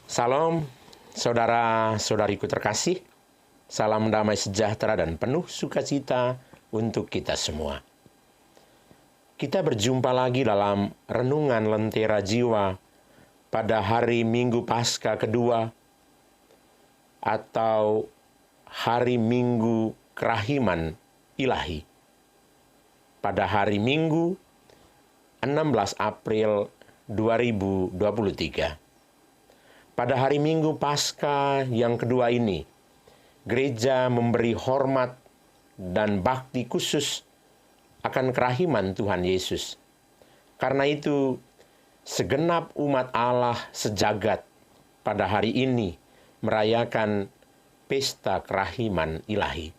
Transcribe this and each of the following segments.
Salam, saudara-saudariku terkasih. Salam damai sejahtera dan penuh sukacita untuk kita semua. Kita berjumpa lagi dalam renungan Lentera Jiwa pada hari Minggu Paskah kedua atau hari Minggu Kerahiman Ilahi. Pada hari Minggu 16 April 2023. Pada hari Minggu Paskah yang kedua ini, gereja memberi hormat dan bakti khusus akan kerahiman Tuhan Yesus. Karena itu, segenap umat Allah sejagat pada hari ini merayakan pesta kerahiman ilahi.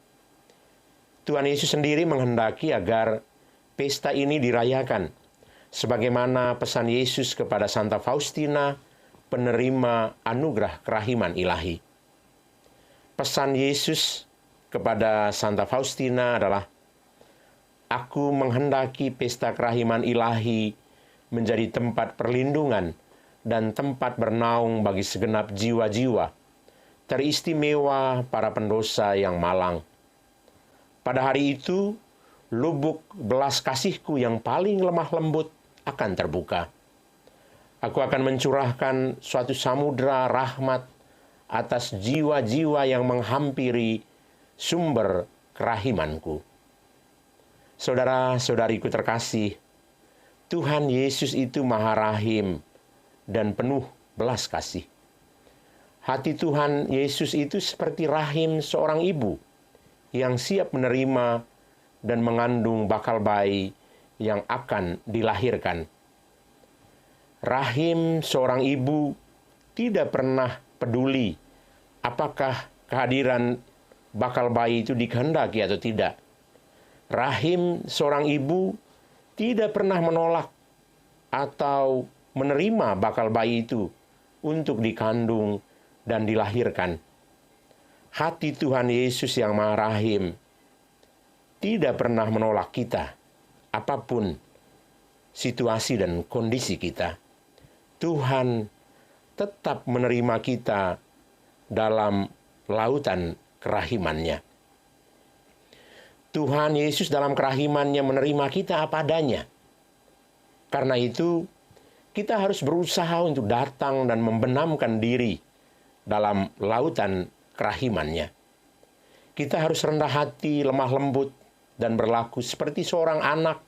Tuhan Yesus sendiri menghendaki agar pesta ini dirayakan, sebagaimana pesan Yesus kepada Santa Faustina, penerima anugerah kerahiman ilahi. Pesan Yesus kepada Santa Faustina adalah, "Aku menghendaki pesta kerahiman ilahi menjadi tempat perlindungan dan tempat bernaung bagi segenap jiwa-jiwa, teristimewa para pendosa yang malang. Pada hari itu, lubuk belas kasihku yang paling lemah lembut akan terbuka. Aku akan mencurahkan suatu samudera rahmat atas jiwa-jiwa yang menghampiri sumber kerahimanku." Saudara-saudariku terkasih, Tuhan Yesus itu Maha Rahim dan penuh belas kasih. Hati Tuhan Yesus itu seperti rahim seorang ibu yang siap menerima dan mengandung bakal bayi yang akan dilahirkan. Rahim seorang ibu tidak pernah peduli apakah kehadiran bakal bayi itu dikehendaki atau tidak. Rahim seorang ibu tidak pernah menolak atau menerima bakal bayi itu untuk dikandung dan dilahirkan. Hati Tuhan Yesus yang Maha Rahim tidak pernah menolak kita, apapun situasi dan kondisi kita. Tuhan tetap menerima kita dalam lautan kerahimannya. Tuhan Yesus dalam kerahimannya menerima kita apa adanya. Karena itu, kita harus berusaha untuk datang dan membenamkan diri dalam lautan kerahimannya. Kita harus rendah hati, lemah lembut, dan berlaku seperti seorang anak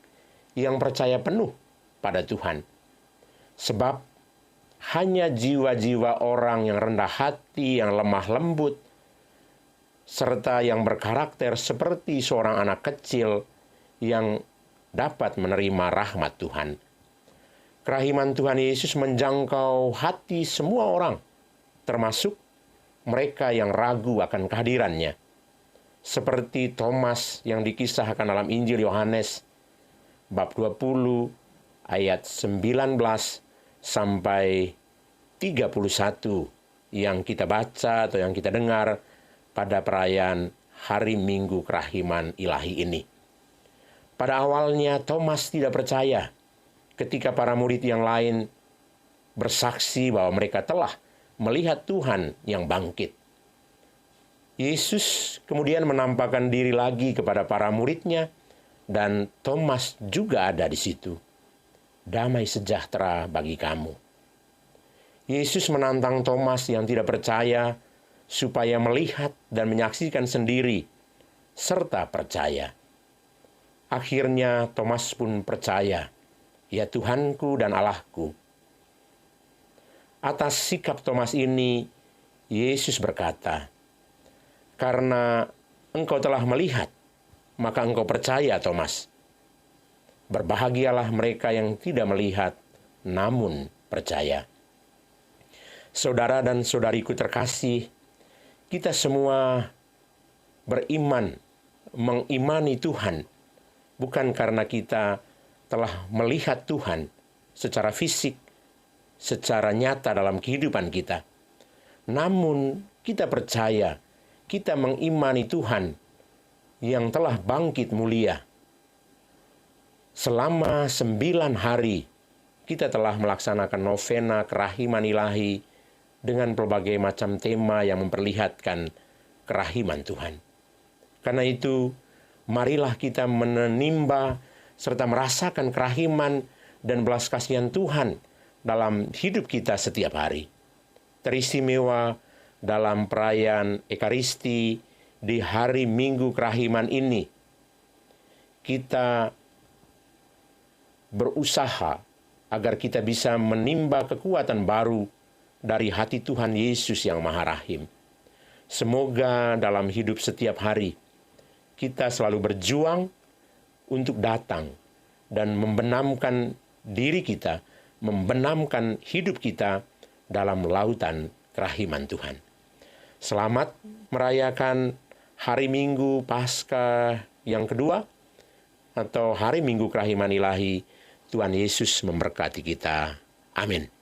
yang percaya penuh pada Tuhan. Sebab hanya jiwa-jiwa orang yang rendah hati, yang lemah lembut, serta yang berkarakter seperti seorang anak kecil yang dapat menerima rahmat Tuhan. Kerahiman Tuhan Yesus menjangkau hati semua orang, termasuk mereka yang ragu akan kehadirannya. Seperti Thomas yang dikisahkan dalam Injil Yohanes, bab 20, ayat 19 sampai 31 yang kita baca atau yang kita dengar pada perayaan hari Minggu Kerahiman Ilahi ini. Pada awalnya Thomas tidak percaya ketika para murid yang lain bersaksi bahwa mereka telah melihat Tuhan yang bangkit. Yesus kemudian menampakkan diri lagi kepada para muridnya dan Thomas juga ada di situ. Damai sejahtera bagi kamu. Yesus menantang Thomas yang tidak percaya supaya melihat dan menyaksikan sendiri serta percaya. Akhirnya Thomas pun percaya, "Ya Tuhanku dan Allahku." Atas sikap Thomas ini, Yesus berkata, "Karena engkau telah melihat, maka engkau percaya, Thomas. Berbahagialah mereka yang tidak melihat, namun percaya." Saudara dan saudariku terkasih, kita semua beriman, mengimani Tuhan, bukan karena kita telah melihat Tuhan secara fisik, secara nyata dalam kehidupan kita. Namun kita percaya, kita mengimani Tuhan yang telah bangkit mulia. Selama 9 hari kita telah melaksanakan novena kerahiman ilahi dengan berbagai macam tema yang memperlihatkan kerahiman Tuhan. Karena itu, marilah kita menimba serta merasakan kerahiman dan belas kasihan Tuhan dalam hidup kita setiap hari. Teristimewa dalam perayaan Ekaristi di hari Minggu Kerahiman ini, kita berusaha agar kita bisa menimba kekuatan baru dari hati Tuhan Yesus yang Maha Rahim. Semoga dalam hidup setiap hari kita selalu berjuang untuk datang dan membenamkan diri kita, membenamkan hidup kita dalam lautan kerahiman Tuhan. Selamat merayakan hari Minggu Paskah yang kedua atau hari Minggu Kerahiman Ilahi. Tuhan Yesus memberkati kita. Amin.